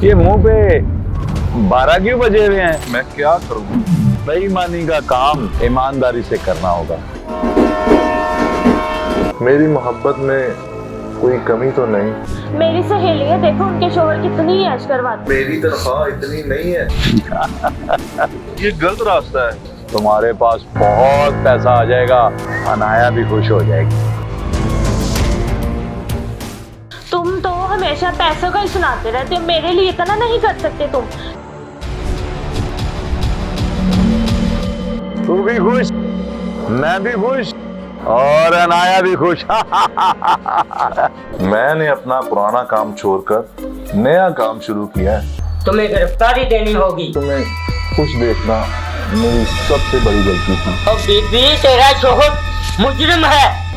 ये मुंह पे 12 क्यों बजे हुए हैं? मैं क्या करूँ? बेईमानी का काम ईमानदारी से करना होगा। मेरी मोहब्बत में कोई कमी तो नहीं। मेरी सहेली है, देखो उनके शोहर कितनी ऐश करवाते। मेरी तनख्वाह इतनी नहीं है। ये गलत रास्ता है। तुम्हारे पास बहुत पैसा आ जाएगा, अनाया भी खुश हो जाएगी। तुम तो हमेशा पैसों का ही सुनाते रहते हो, मेरे लिए इतना नहीं कर सकते तुम। तू भी खुश, मैं भी खुश और अनाया भी खुश। मैंने अपना पुराना काम छोड़कर नया काम शुरू किया है। तुम्हें गिरफ्तारी देनी होगी। तुम्हें खुश देखना मेरी सबसे बड़ी गलती थी। और बीबी तेरा शोहर मुजरिम है।